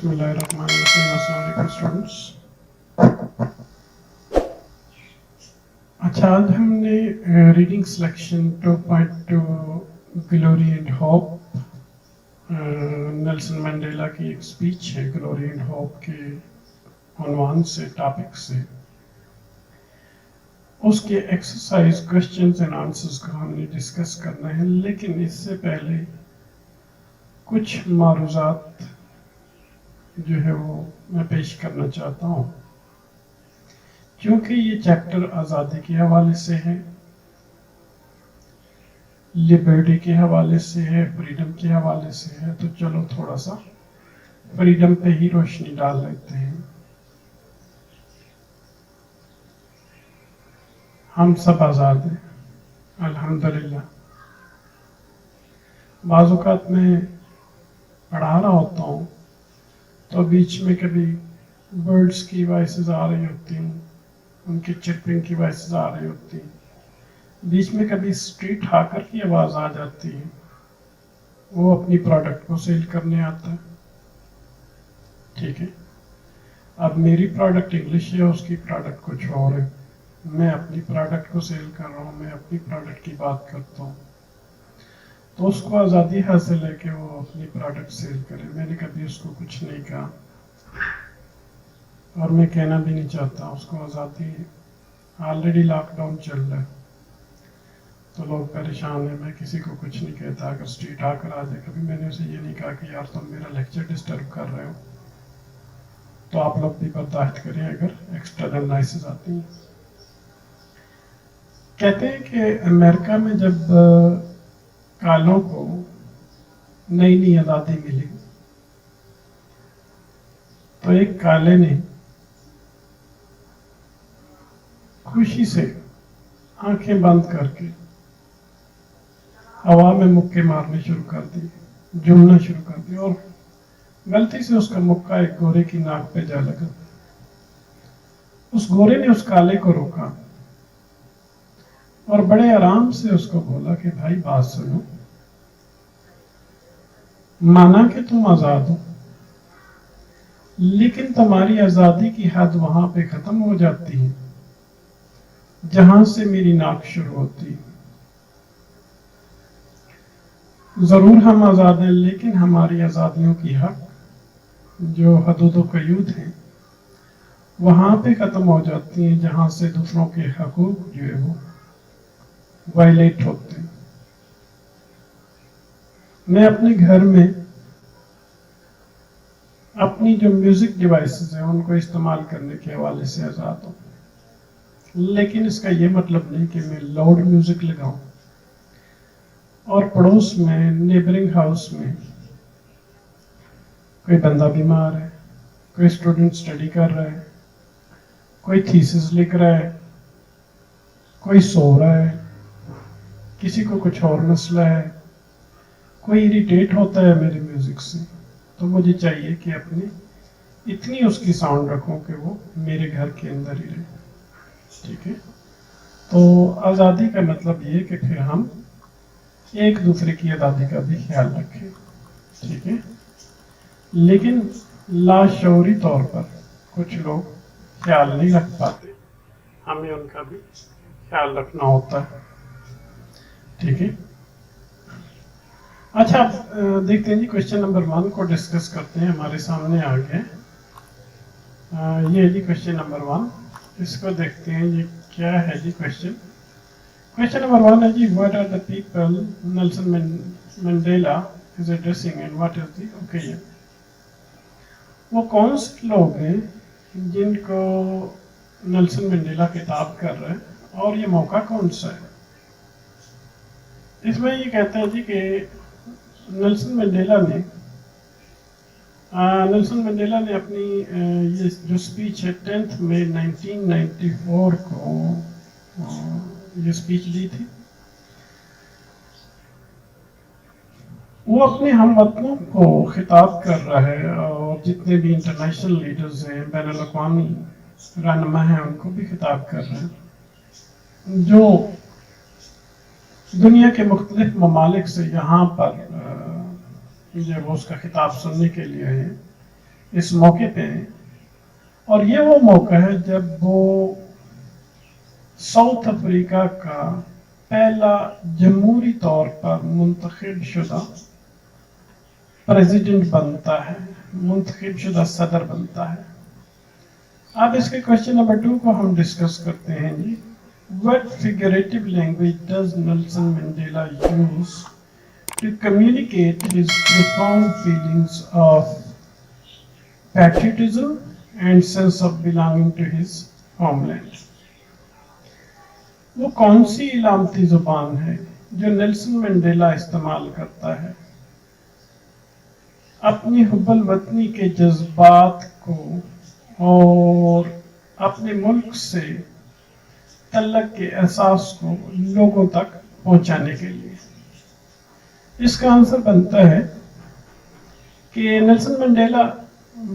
बिस्मिल्लाहिर्रहमानिर्रहीम। अस्सलाम वालेकुम स्टूडेंट्स। अच्छा, आज हमने reading selection 2.2 glory and hope, Nelson Mandela की एक स्पीच है ग्लोरी एंड होप के उन्वान से, टॉपिक से, उसके एक्सरसाइज क्वेश्चंस एंड आंसर्स को हमने डिस्कस करना है। लेकिन इससे पहले कुछ मारूजात जो है वो मैं पेश करना चाहता हूँ। क्योंकि ये चैप्टर आज़ादी के हवाले से है, लिबर्टी के हवाले से है, फ्रीडम के हवाले से है, तो चलो थोड़ा सा फ्रीडम पे ही रोशनी डाल लेते हैं। हम सब आज़ाद हैं अल्हम्दुलिल्लाह। बाज़ औक़ात मैं पढ़ा रहा होता हूँ तो बीच में कभी बर्ड्स की वॉइसेस आ रही होती हैं, उनकी चिरपिंग की वॉइसेस आ रही होती हैं, बीच में कभी स्ट्रीट हाकर की आवाज़ आ जाती है। वो अपनी प्रोडक्ट को सेल करने आता है, ठीक है। अब मेरी प्रोडक्ट इंग्लिश है, उसकी प्रोडक्ट कुछ और है। मैं अपनी प्रोडक्ट को सेल कर रहा हूँ, मैं अपनी प्रोडक्ट की बात करता हूँ, तो उसको आज़ादी हासिल है कि वो अपनी प्रोडक्ट सेल करे। मैंने कभी उसको कुछ नहीं कहा और मैं कहना भी नहीं चाहता, उसको आज़ादी है। ऑलरेडी लॉकडाउन चल रहा है तो लोग परेशान है, मैं किसी को कुछ नहीं कहता। अगर स्ट्रीट आकर आ जाए, कभी मैंने उसे ये नहीं कहा कि यार तुम मेरा लेक्चर डिस्टर्ब कर रहे हो, तो आप लोग भी बर्दाश्त करें अगर एक्सटर्नल नॉइसेस आती हैं। कहते हैं कि अमेरिका में जब कालों को नई नई आज़ादी मिली तो एक काले ने खुशी से आंखें बंद करके हवा में मुक्के मारने शुरू कर दिए, झूमना शुरू कर दिया, और गलती से उसका मुक्का एक गोरे की नाक पे जा लगा। उस गोरे ने उस काले को रोका और बड़े आराम से उसको बोला कि भाई बात सुनो, माना कि तुम आजाद हो, लेकिन तुम्हारी आजादी की हद वहां पे खत्म हो जाती है जहां से मेरी नाक शुरू होती है। जरूर हम आजाद हैं, लेकिन हमारी आजादियों की हक जो हदूद क़यूद हैं वहां पे खत्म हो जाती हैं जहां से दूसरों के हकूक जो है वो वायलेट होते हैं। मैं अपने घर में अपनी जो म्यूजिक डिवाइसेस हैं उनको इस्तेमाल करने के हवाले से आज़ाद हूँ, लेकिन इसका ये मतलब नहीं कि मैं लाउड म्यूजिक लगाऊं और पड़ोस में नेबरिंग हाउस में कोई बंदा बीमार है, कोई स्टूडेंट स्टडी कर रहा है, कोई थीसिस लिख रहा है, कोई सो रहा है, किसी को कुछ और मसला है, कोई इरिटेट होता है मेरे म्यूजिक से, तो मुझे चाहिए कि अपनी इतनी उसकी साउंड रखूं कि वो मेरे घर के अंदर ही रहे, ठीक है। तो आज़ादी का मतलब ये है कि फिर हम एक दूसरे की आज़ादी का भी ख्याल रखें, ठीक है। लेकिन लाशऊरी तौर पर कुछ लोग ख्याल नहीं रख पाते, हमें उनका भी ख्याल रखना होता है, ठीक है। अच्छा, देखते हैं जी, क्वेश्चन नंबर 1 को डिस्कस करते हैं। हमारे सामने आ गए ये जी क्वेश्चन नंबर 1, इसको देखते हैं ये क्या है जी। क्वेश्चन नंबर 1 है जी, what are the people Nelson Mandela is addressing and what is the occasion. वो कौन से लोग हैं जिनको नेल्सन मंडेला खिताब कर रहे हैं और ये मौका कौन सा है। इसमें ये कहता है जी कि नेल्सन मंडेला ने अपनी ये जो स्पीच है 10 मई 1994 को ये स्पीच दी थी। वो अपने हमवतनों को खिताब कर रहा है और जितने भी इंटरनेशनल लीडर्स हैं, बैनुल अक़वामी रहनुमा हैं, उनको भी खिताब कर रहे हैं जो दुनिया के मुख्तलिफ ममालिक से यहाँ पर जो वो उसका खिताब सुनने के लिए आए हैं। इस मौके पे, और ये वो मौका है जब वो साउथ अफ्रीका का पहला जमहूरी तौर पर मुंतखब शुदा प्रेसिडेंट बनता है, मुंतखब शुदा सदर बनता है। अब इसके क्वेश्चन नंबर 2 को हम डिस्कस करते हैं जी। What figurative language does Nelson Mandela use to communicate his profound feelings of patriotism and sense of belonging to his homeland? वो कौन सी इलामती जुबान है जो नेल्सन मंडेला इस्तेमाल करता है अपनी हुब्बुल वतनी के जज्बात को और अपने मुल्क से तल्लक के एहसास को लोगों तक पहुंचाने के लिए? इसका आंसर बनता है कि नेल्सन मंडेला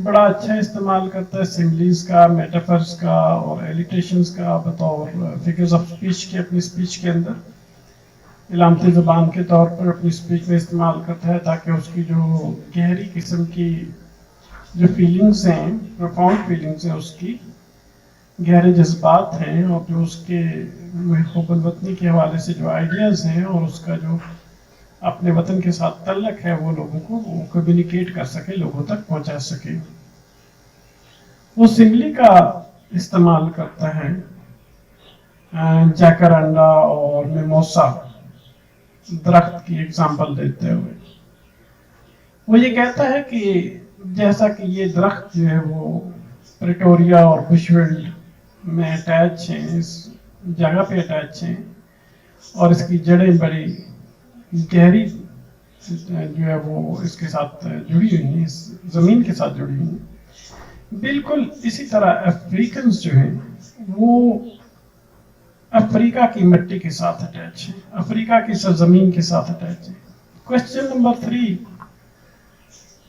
बड़ा अच्छा इस्तेमाल करता है सिमिलीज का, मेटाफर्स का और एलिट्रेशंस का बतौर फिगर्स ऑफ स्पीच के, अपनी स्पीच के अंदर इलामती ज़बान के तौर पर अपनी स्पीच में इस्तेमाल करता है, ताकि उसकी जो गहरी किस्म की जो फीलिंग्स हैं, प्रोफाउंड फीलिंग्स हैं, उसकी गहरे जज्बात हैं और जो उसके हुब्बुल वतनी के हवाले से जो आइडियाज़ हैं और उसका जो अपने वतन के साथ तल्लक है, वो लोगों को कम्युनिकेट कर सके, लोगों तक पहुंचा सके। वो सिमली का इस्तेमाल करता है जैकरांडा और मिमोसा दरख्त की एग्जाम्पल देते हुए। वो ये कहता है कि जैसा कि ये दरख्त जो है वो प्रिटोरिया और बुशवेल्ड में अटैच हैं, इस जगह पे अटैच हैं और इसकी जड़ें बड़ी गहरी जो है वो इसके साथ जुड़ी हुई हैं, इस ज़मीन के साथ जुड़ी हुई हैं। बिल्कुल इसी तरह अफ्रीकन्स जो हैं वो अफ्रीका की मिट्टी के साथ अटैच हैं, अफ्रीका की सरजमीन के साथ अटैच हैं। क्वेश्चन नंबर 3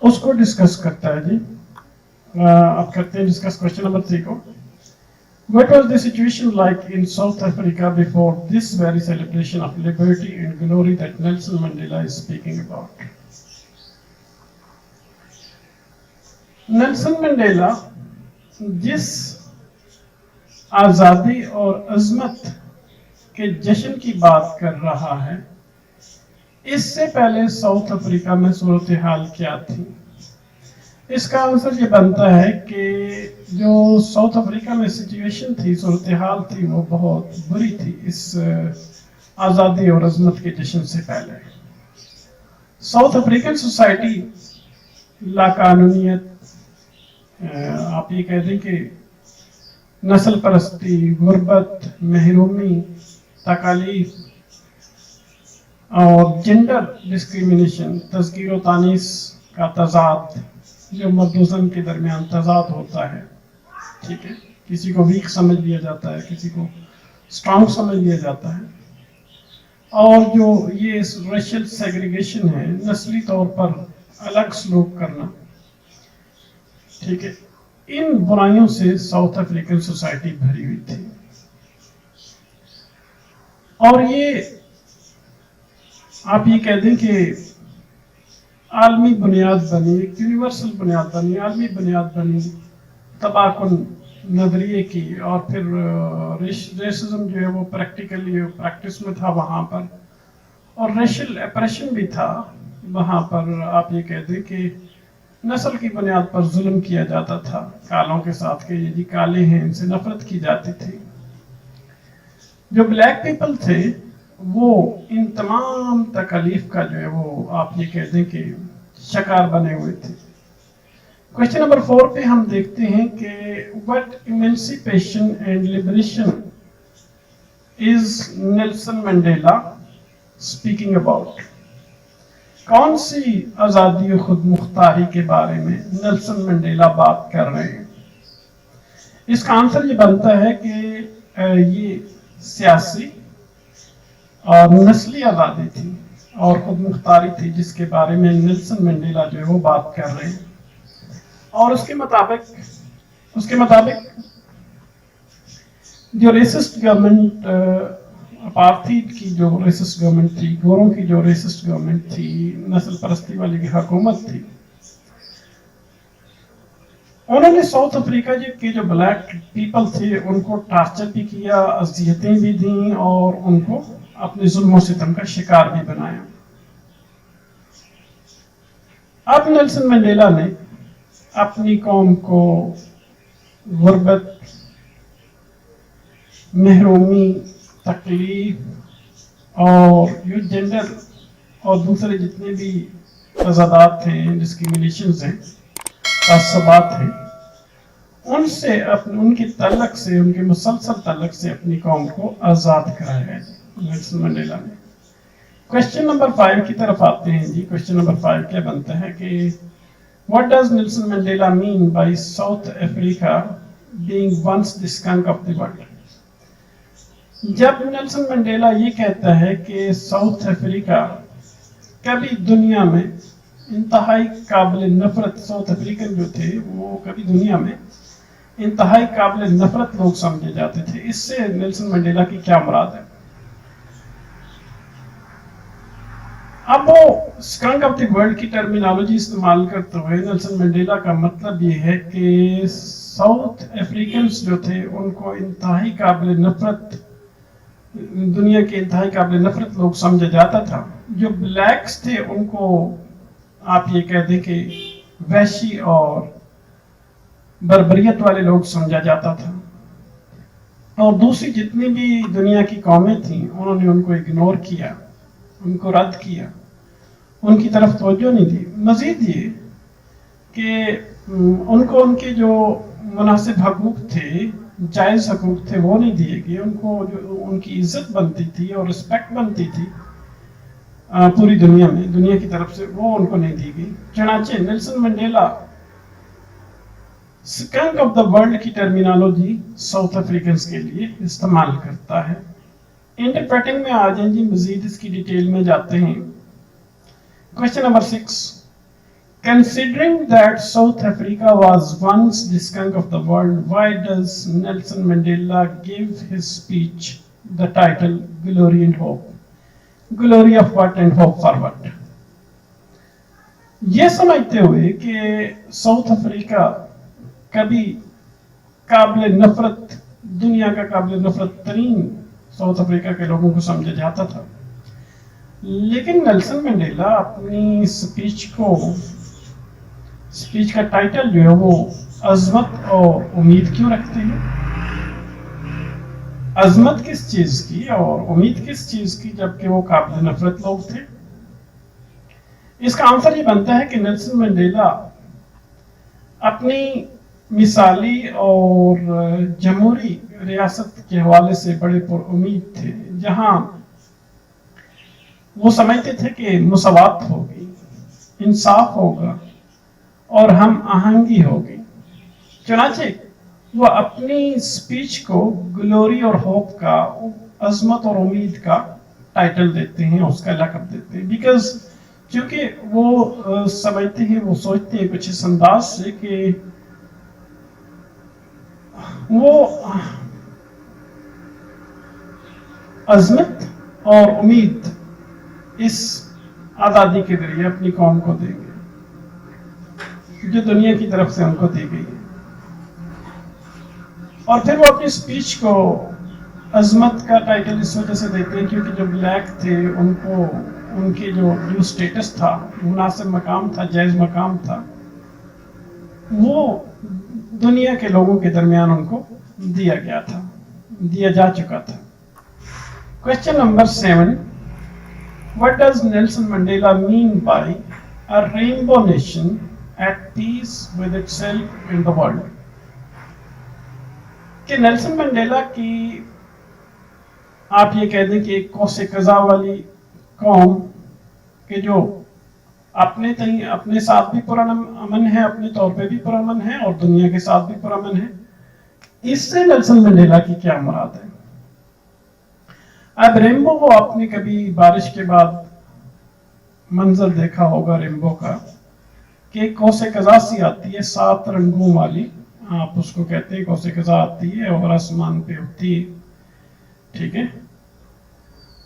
उसको डिस्कस करता है जी। अब करते हैं डिस्कस क्वेश्चन नंबर 3 को। What was the situation like in South Africa before this very celebration of liberty and glory that Nelson Mandela is speaking about? Nelson Mandela जिस आज़ादी और अजमत के जश्न की बात कर रहा है, इससे पहले साउथ अफ्रीका में सूरत हाल क्या थी? इसका आंसर ये बनता है कि जो साउथ अफ्रीका में सिचुएशन थी, सूरत हाल थी, वो बहुत बुरी थी इस आज़ादी और अजमत के जश्न से पहले। साउथ अफ्रीकन सोसाइटी लाकानूनियत, आप ये कह दें कि नस्ल परस्ती, गुर्बत, महरूमी, तकालीफ और जेंडर डिस्क्रिमिनेशन, तज़कीर व तानीस का तज़ाद, जो मर्द व ज़न के दरमियान तज़ाद होता है, ठीक है, किसी को वीक समझ लिया जाता है, किसी को स्ट्रांग समझ लिया जाता है, और जो ये रेशियल सेग्रीगेशन है, नस्ली तौर पर अलग सलूक करना, ठीक है, इन बुराइयों से साउथ अफ्रीकन सोसाइटी भरी हुई थी। और ये आप ये कह दें कि आलमी बुनियाद बनी, एक यूनिवर्सल बुनियाद बनी, आलमी बुनियाद बनी तबाकुन नजरिए की, और फिर रेसिज्म जो है वो प्रैक्टिकली प्रैक्टिस में था वहाँ पर, और रेशियल एप्रेशन भी था वहाँ पर। आप ये कह दें कि नस्ल की बुनियाद पर जुल्म किया जाता था कालों के साथ, के ये जी काले हैं, इनसे नफरत की जाती थी। जो ब्लैक पीपल थे वो इन तमाम तकलीफ का जो है वो आप ये कह दें कि शिकार बने हुए थे। क्वेश्चन नंबर 4 पे हम देखते हैं कि what emancipation and liberation is Nelson Mandela speaking about? कौन सी आज़ादी और खुद मुख्तारी के बारे में नेल्सन मंडेला बात कर रहे हैं? इसका आंसर ये बनता है कि ये सियासी और नस्ली आज़ादी थी और खुद मुख्तारी थी, जिसके बारे में नेल्सन मंडेला जो है वो बात कर रहे हैं। और उसके मुताबिक जो रेसिस्ट गवर्नमेंट, अपार्थीड की जो रेसिस्ट गवर्नमेंट थी, गोरों की जो रेसिस्ट गवर्नमेंट थी, नस्ल परस्ती वाली की हुकूमत थी, उन्होंने साउथ अफ्रीका के जो ब्लैक पीपल थे उनको टार्चर भी किया, अजियतें भी दी और उनको अपने जुल्म सितम का शिकार भी बनाया। अब नेल्सन मंडेला ने अपनी कौम को गुर्बत, महरूमी, तकलीफ और यो जेंडर और दूसरे जितने भी तजादात थे, डिस्क्रिमिनेशंस हैं, तासबात हैं, उनसे उनकी तलक से, उनके मुसलसल तलक से अपनी कौम को आज़ाद कराया नेल्सन मंडेला ने। क्वेश्चन नंबर 5 की तरफ आते हैं जी। क्वेश्चन नंबर 5 क्या बनता है कि what does Nelson Mandela mean by South Africa being once the skunk of the world. जब नेल्सन मंडेला ये कहता है कि साउथ अफ्रीका कभी दुनिया में इंतहाई काबिल नफरत, साउथ अफ्रीकन जो थे वो कभी दुनिया में इंतहाई काबिल नफरत लोग समझे जाते थे, इससे नेल्सन मंडेला की क्या मुराद है? अब वो स्कंक ऑफ द वर्ल्ड की टर्मिनोलॉजी इस्तेमाल करते हुए नेल्सन मंडेला का मतलब ये है कि साउथ अफ्रीकन्स जो थे उनको इंतहाई काबिल नफरत, दुनिया के इंतहाई काबिल नफरत लोग समझा जाता था। जो ब्लैक्स थे उनको आप ये कह दें कि वहशी और बर्बरियत वाले लोग समझा जाता था, और दूसरी जितनी भी दुनिया की कौमें थीं उन्होंने उनको इग्नोर किया, उनको रद्द किया, उनकी तरफ तवज्जो नहीं दी। मजीद ये कि उनको उनके जो मुनासिब हकूक थे, जायज़ हकूक थे, वो नहीं दिए गए। उनको जो उनकी इज्जत बनती थी और रिस्पेक्ट बनती थी पूरी दुनिया में, दुनिया की तरफ से, वो उनको नहीं दी गई। चनाचे Nelson Mandela skunk of the world की टर्मिनोलॉजी साउथ अफ्रीकन्स के लिए इस्तेमाल करता है। इंटरप्रेटिंग में आ जाएं जी, मजीद इसकी डिटेल में जाते हैं। Question number 6, considering that South Africa was once the skunk of the world, why does Nelson Mandela give his speech the title Glory and Hope? Glory of what and hope for what? ये समझते हुए कि south Africa कभी काबिल नफरत, दुनिया का काबिल नफरत तरीन साउथ अफ्रीका के लोगों को समझा जाता था, लेकिन नेल्सन मंडेला अपनी स्पीच का टाइटल जो है वो अजमत और उम्मीद क्यों रखते हैं? अजमत किस चीज की और उम्मीद किस चीज की, जबकि वो काबिल नफरत लोग थे? इसका आंसर ये बनता है कि नेल्सन मंडेला अपनी मिसाली और जमहूरी रियासत के हवाले से बड़े पुरुम्मीद थे, जहां वो समझते थे कि मुसावात होगी, इंसाफ होगा और हम आहंगी होगी। चुनाचे वो अपनी स्पीच को ग्लोरी और होप का, अजमत और उम्मीद का टाइटल देते हैं, उसका लक़ब देते हैं, बिकॉज क्योंकि वो समझते हैं, वो सोचते हैं कुछ इस अंदाज से कि वो अजमत और उम्मीद इस आज़ादी के जरिए अपनी कौम को देंगे जो दुनिया की तरफ से उनको दी गई है। और फिर वो अपनी स्पीच को अजमत का टाइटल इस वजह से देते हैं क्योंकि जो ब्लैक थे उनको उनके जो स्टेटस था, मुनासिब मकाम था, जायज़ मकाम था, वो दुनिया के लोगों के दरमियान उनको दिया गया था, दिया जा चुका था। Question number 7, what does Nelson Mandela mean by a rainbow nation at peace with itself and the world? कि नेल्सन मंडेला की आप ये कह दें कि एक कौसे कज़ा वाली कौम के जो अपने साथ भी पुरअमन है, अपने तौर पे भी पुरअमन है और दुनिया के साथ भी पुरअमन है, इससे नेल्सन मंडेला की क्या मुराद है? अब रेनबो को आपने कभी बारिश के बाद मंजर देखा होगा रेनबो का कि कौसे कज़ा सी आती है, 7 रंगों वाली, आप उसको कहते हैं कौसे कज़ा आती है और आसमान पे उठती है, ठीक है,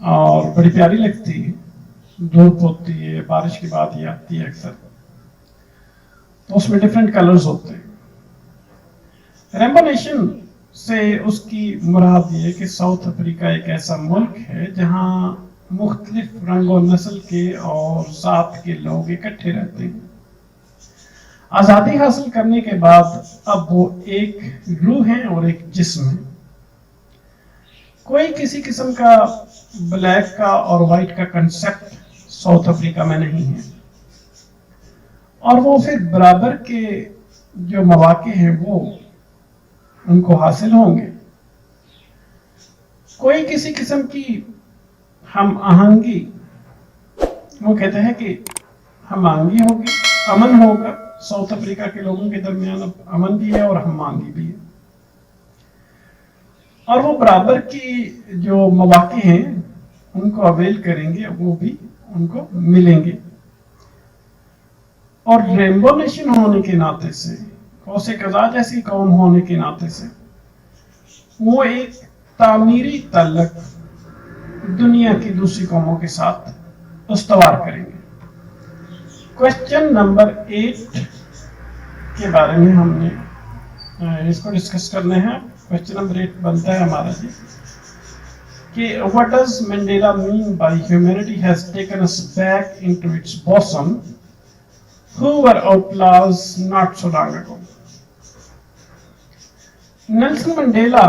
और बड़ी प्यारी लगती है, धूप होती है, बारिश के बाद ये आती है अक्सर, तो उसमें डिफरेंट कलर्स होते हैं। रेम्बो नेशन से उसकी मुराद ये है कि साउथ अफ्रीका एक ऐसा मुल्क है जहां मुख्तलिफ रंगो नस्ल के और ज़ात के लोग इकट्ठे रहते हैं। आज़ादी हासिल करने के बाद अब वो एक रूह है और एक जिस्म है। कोई किसी किस्म का ब्लैक का और वाइट का कंसेप्ट साउथ अफ्रीका में नहीं है, और वो फिर बराबर के जो मौके हैं वो उनको हासिल होंगे। कोई किसी किस्म की हम आहंगी, वो कहते हैं कि हम आहंगी होगी, अमन होगा। साउथ अफ्रीका के लोगों के दरमियान अब अमन भी है और हम आहंगी भी है, और वो बराबर की जो मौके हैं उनको अवेल करेंगे, वो भी उनको मिलेंगे। और रेनबो नेशन होने के नाते से, कौसे कज़ा जैसी कौम होने के नाते से, वो एक तामीरी तल्लक दुनिया की दूसरी कौमों के साथ उस्तवार करेंगे। क्वेश्चन नंबर 8 के बारे में हमने इसको डिस्कस करने हैं। क्वेश्चन नंबर 8 बनता है हमारा जी कि what does Mandela mean bye humanity has taken us back into its bosom who were outlaws not so long ago। Nelson Mandela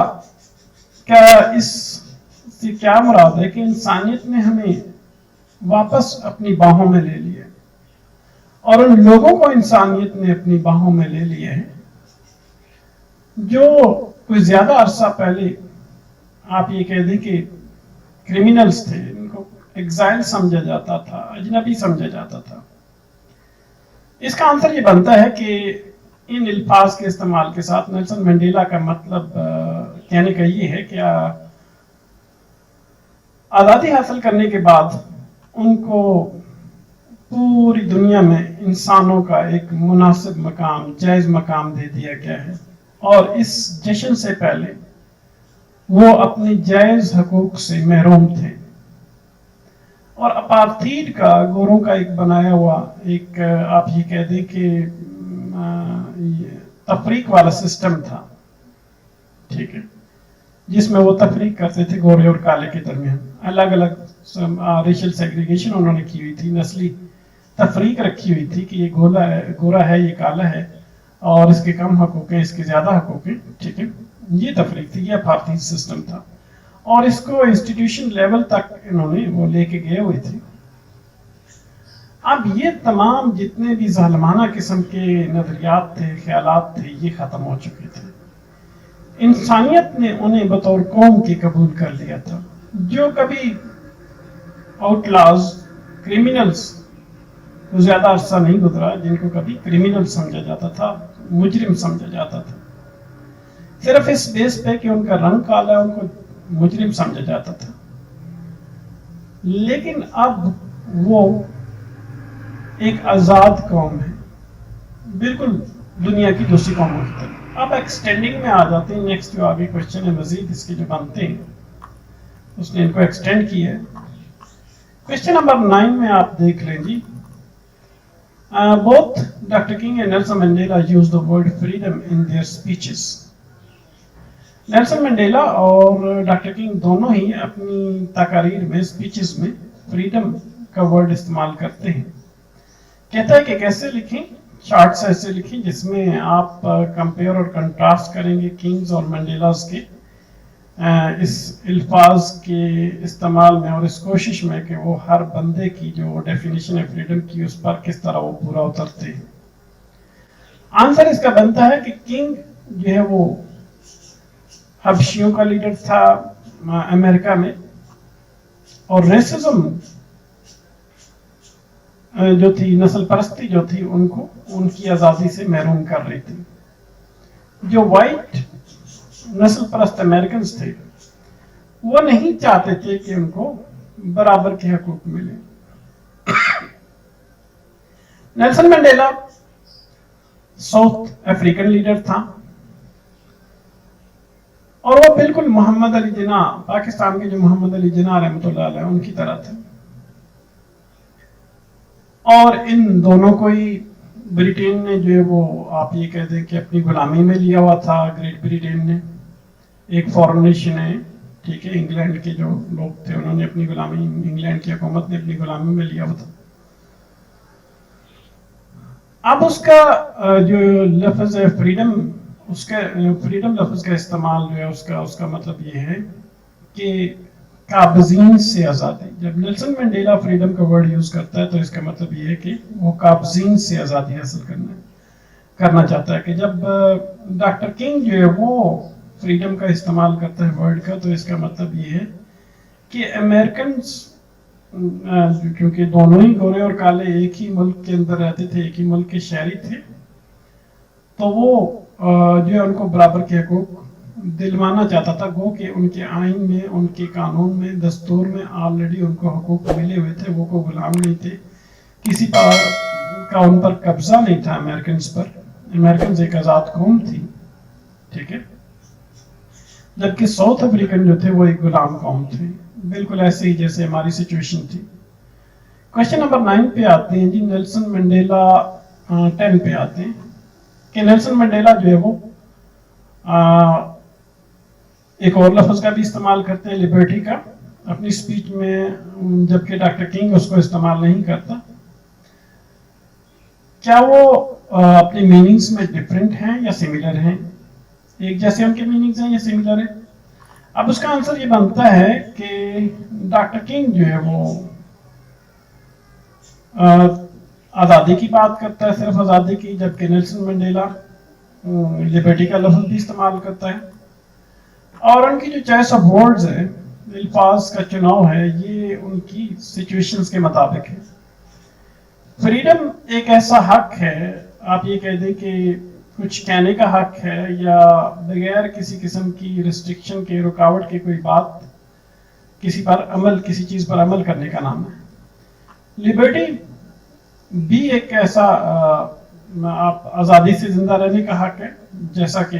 क्या इससे क्या मुराद है कि इंसानियत ने हमें वापस अपनी बाहों में ले लिया, और उन लोगों को इंसानियत ने अपनी बाहों में ले लिया है जो कोई ज्यादा अरसा पहले आप ये कह दें कि क्रिमिनल्स थे, इनको एग्जाइल समझा जाता था, अजनबी समझा जाता था। इसका आंसर ये बनता है कि इन अल्फाज के इस्तेमाल के साथ नेल्सन मंडेला का मतलब कहने का ये है कि आज़ादी हासिल करने के बाद उनको पूरी दुनिया में इंसानों का एक मुनासिब मकाम, जायज़ मकाम दे दिया गया है, और इस जश्न से पहले वो अपनी जायज़ हकूक से महरूम थे। और अपार्थीड का, गोरों का एक बनाया हुआ एक आप ये कह दें कि तफरीक वाला सिस्टम था, ठीक है, जिसमें वो तफरीक करते थे गोरे और काले के दरमियान। अलग अलग रेशियल सेग्रीगेशन उन्होंने की हुई थी, नस्ली तफरीक रखी हुई थी कि ये गोरा है, ये काला है, और इसके कम हकूक हैं, इसके ज्यादा हकूक हैं, ठीक है। ये तफरीक थी, ये अपार्थीड सिस्टम था, और इसको इंस्टीट्यूशन लेवल तक इन्होंने वो लेके गए हुए थे। अब ये तमाम जितने भी ज़ालिमाना किस्म के नजरियात थे, ख्यालात थे, ये खत्म हो चुके थे। इंसानियत ने उन्हें बतौर कौम के कबूल कर लिया था। जो कभी आउटलाज, क्रिमिनल्स, तो ज्यादा अरसा नहीं गुजरा जिनको कभी क्रिमिनल समझा जाता था, मुजरिम समझा जाता था, सिर्फ इस बेस पे कि उनका रंग काला है उनको मुजरिम समझा जाता था। लेकिन अब वो एक आजाद कौम है, बिल्कुल दुनिया की दूसरी कौमों की तरह। अब एक्सटेंडिंग में आ जाते हैं। नेक्स्ट जो आगे क्वेश्चन है मजीद इसके जो बनते हैं, उसने इनको एक्सटेंड किया है। क्वेश्चन नंबर 9 में आप देख लें जी, both Dr. King and Nelson Mandela used the word freedom in their speeches। Nelson Mandela और डॉक्टर किंग दोनों ही अपनी तकारीर में, स्पीचेस में फ्रीडम का वर्ड इस्तेमाल करते हैं। कहता है कि कैसे लिखें, चार्ट्स ऐसे लिखें जिसमें आप कंपेयर और कंट्रास्ट करेंगे किंग्स और मंडेलास के इस अल्फाज के इस्तेमाल में और इस कोशिश में कि वो हर बंदे की जो डेफिनेशन है फ्रीडम की उस पर किस तरह वो पूरा उतरते हैं। आंसर इसका बनता है कि किंग जो है वो हबशियों का लीडर था अमेरिका में, और रेसिज्म जो थी, नस्ल परस्ती जो थी, उनको उनकी आज़ादी से महरूम कर रही थी। जो वाइट नस्ल परस्त अमेरिकन थे वो नहीं चाहते थे कि उनको बराबर के हकूक मिले। Nelson Mandela south African leader था और वो बिल्कुल मोहम्मद अली जिन्ना, पाकिस्तान के जो मोहम्मद अली जिन्ना रहमतुल्लाह अलैह उनकी तरह थे। और इन दोनों को ही ब्रिटेन ने जो है वो आप ये कह दें कि अपनी गुलामी में लिया हुआ था, ग्रेट ब्रिटेन ने, एक फॉरेन नेशन है, ठीक है, इंग्लैंड के जो लोग थे उन्होंने अपनी गुलामी, इंग्लैंड की हुकूमत ने अपनी गुलामी में लिया हुआ था। अब उसका जो लफ्ज है फ्रीडम, उसका फ्रीडम लफ्ज का इस्तेमाल जो है उसका मतलब ये है कि काबजीन से आज़ादी। जब नेल्सन मंडेला फ्रीडम का वर्ड यूज करता है तो इसका मतलब ये है कि वो काबजीन से आज़ादी हासिल करना चाहता है। कि जब डॉक्टर किंग जो है वो फ्रीडम का इस्तेमाल करता है वर्ड का, तो इसका मतलब ये है कि अमेरिकन, क्योंकि दोनों ही गोरे और काले एक ही मुल्क के अंदर रहते थे, एक ही मुल्क के शहरी थे, तो वो जो है उनको बराबर के हकूक दिलवाना चाहता था। गो कि उनके आइन में, उनके कानून में, दस्तूर में ऑलरेडी उनको हकूक मिले हुए थे, वो को गुलाम नहीं थे, किसी का उन पर कब्जा नहीं था अमेरिकन पर। अमेरिकन एक आज़ाद कौम थी, ठीक है, जबकि साउथ अफ्रीकन जो थे वो एक गुलाम कौम थे, बिल्कुल ऐसे ही जैसे हमारी सिचुएशन थी। क्वेश्चन नंबर 9 पे आते हैं जी, नेल्सन मंडेला 10 पे आते हैं कि नेल्सन मंडेला जो है वो एक और लफ्ज का भी इस्तेमाल करते हैं, लिबर्टी का, अपनी स्पीच में, जबकि डॉक्टर किंग उसको इस्तेमाल नहीं करता। क्या वो अपने मीनिंग्स में डिफरेंट हैं या सिमिलर हैं? एक जैसे उनके मीनिंग्स हैं या सिमिलर है? अब उसका आंसर ये बनता है कि डॉक्टर किंग जो है वो आज़ादी की बात करता है, सिर्फ आज़ादी की, जबकि नेल्सन मंडेला लिबर्टी का लफ्ज भी इस्तेमाल करता है। और उनकी जो चॉइस ऑफ वर्ड्स है, अल्फाज का चुनाव है, ये उनकी सिचुएशंस के मुताबिक है। फ्रीडम एक ऐसा हक है, आप ये कह दें कि कुछ कहने का हक है, या बगैर किसी किस्म की रिस्ट्रिक्शन के, रुकावट के कोई बात, किसी चीज पर अमल करने का नाम है। लिबर्टी भी एक ऐसा आप आज़ादी से जिंदा रहने का हक है, जैसा कि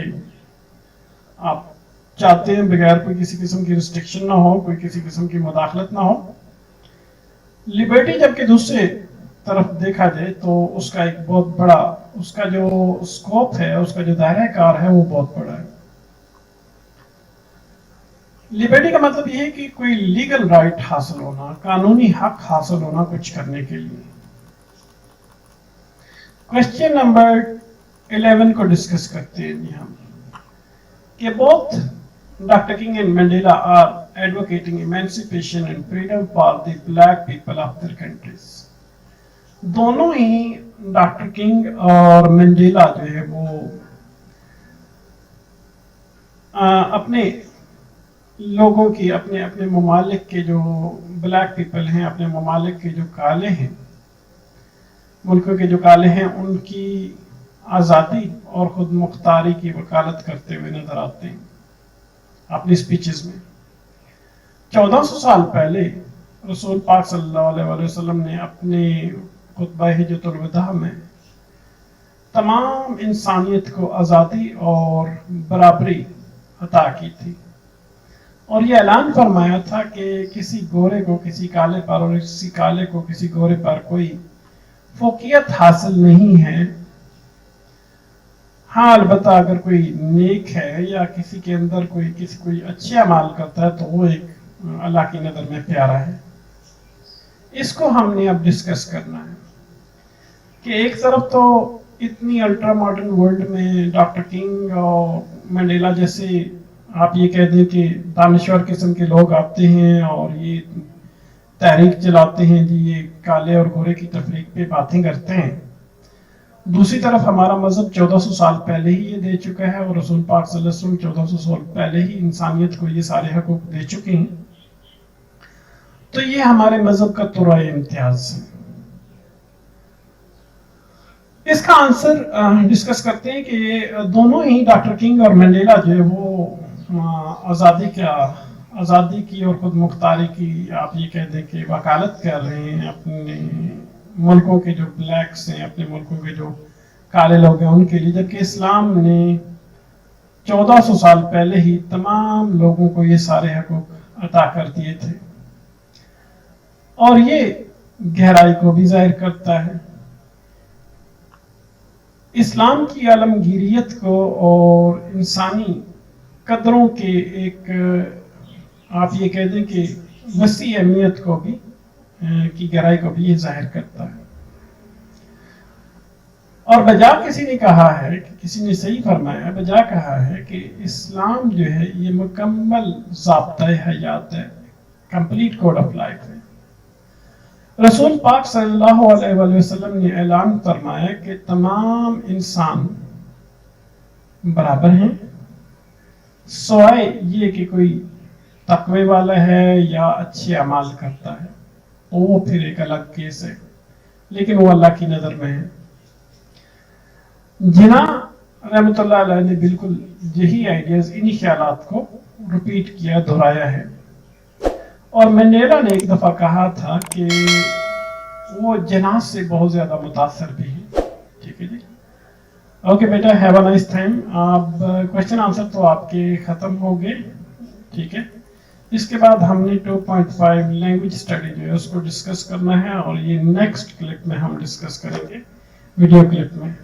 आप चाहते हैं, बगैर कोई किसी किस्म की रिस्ट्रिक्शन ना हो, कोई किसी किस्म की मुदाखलत ना हो। लिबर्टी जबकि दूसरे तरफ देखा जाए तो उसका एक बहुत बड़ा, उसका जो स्कोप है, उसका जो दायरा कार है, वो बहुत बड़ा है। लिबर्टी का मतलब यह है कि कोई लीगल राइट हासिल होना, कानूनी हक हासिल होना कुछ करने के लिए। क्वेश्चन नंबर 11 को डिस्कस करते हैं जी हम, कि both doctor King and Mandela are advocating emancipation and freedom for the black people of their countries. दोनों ही डॉक्टर किंग और मंडेला जो है वो अपने लोगों की, अपने अपने ममालिक के जो ब्लैक पीपल हैं, अपने ममालिक के जो काले हैं, मुल्कों के जो काले हैं, उनकी आज़ादी और खुद मुख्तारी की वकालत करते हुए नजर आते हैं अपनी स्पीचेस में। 1400 साल पहले रसूल पाक सल्लल्लाहु अलैहि वसल्लम ने अपने खुतबा हिज्जतुल वदा में तमाम इंसानियत को आज़ादी और बराबरी अता की थी, और ये ऐलान फरमाया था कि किसी गोरे को किसी काले पर, और किसी काले को किसी गोरे पर कोई फोकियत हासिल नहीं है। हाँ, अलबत्ता अगर कोई नेक है या किसी के अंदर कोई अच्छे अमाल करता है तो वो एक अल्लाह की नज़र में प्यारा है। इसको हमने अब डिस्कस करना है कि एक तरफ तो इतनी अल्ट्रा मॉडर्न वर्ल्ड में डॉक्टर किंग और मंडेला जैसे आप ये कह दें कि दानिश्वर किस्म के लोग आते हैं और ये तहरीक चलाते हैं जी, ये काले और गोरे की तफरीक पे बातें करते हैं। दूसरी तरफ हमारा मजहब 1400 साल पहले ही ये दे चुका है, और रसूल पाक सल्लल्लाहु अलैहि वसल्लम 1400 साल पहले ही इंसानियत को ये सारे हकूक दे चुके हैं। तो ये हमारे मजहब का तुराए इम्तियाज है। इसका आंसर डिस्कस करते हैं कि दोनों ही डॉक्टर किंग और मंडेला जो है वो आज़ादी की और खुद मुख्तारी की, आप ये कह दें कि वकालत कर रहे हैं अपने मुल्कों के जो ब्लैक्स हैं, अपने मुल्कों के जो काले लोग हैं उनके लिए, जबकि इस्लाम ने 1400 साल पहले ही तमाम लोगों को ये सारे हकूक अता कर दिए थे। और ये गहराई को भी जाहिर करता है इस्लाम की आलमगीरियत को और इंसानी कदरों के एक आप ये कह दें कि वसी अहमियत को भी की गहराई को भी ये जाहिर करता है। और बजा किसी ने कहा है कि किसी ने सही फरमाया, बजा कहा है कि इस्लाम जो है ये मुकम्मल ज़ाब्ता हयात है, कंप्लीट कोड ऑफ लाइफ है। रसूल पाक सल्लल्लाहु अलैहि वसल्लम ने ऐलान फरमाया कि तमाम इंसान बराबर हैं, सवाए ये कि कोई तकवे वाला है या अच्छे अमाल करता है, तो वो फिर एक अलग केस है, लेकिन वो अल्लाह की नज़र में है। जिना रहमतुल्लाह अलैह ने बिल्कुल यही आइडियाज, इन्हीं ख्यालात को रिपीट किया, दोहराया है। और मैनेरा ने एक दफ़ा कहा था कि वो जिना से बहुत ज़्यादा मुतासर भी है। ठीक है जी, ओके बेटा, हैव अ नाइस टाइम। आप क्वेश्चन आंसर तो आपके ख़त्म हो गए, ठीक है। इसके बाद हमने 2.5 लैंग्वेज स्टडी जो है उसको डिस्कस करना है, और ये नेक्स्ट क्लिप में हम डिस्कस करेंगे, वीडियो क्लिप में।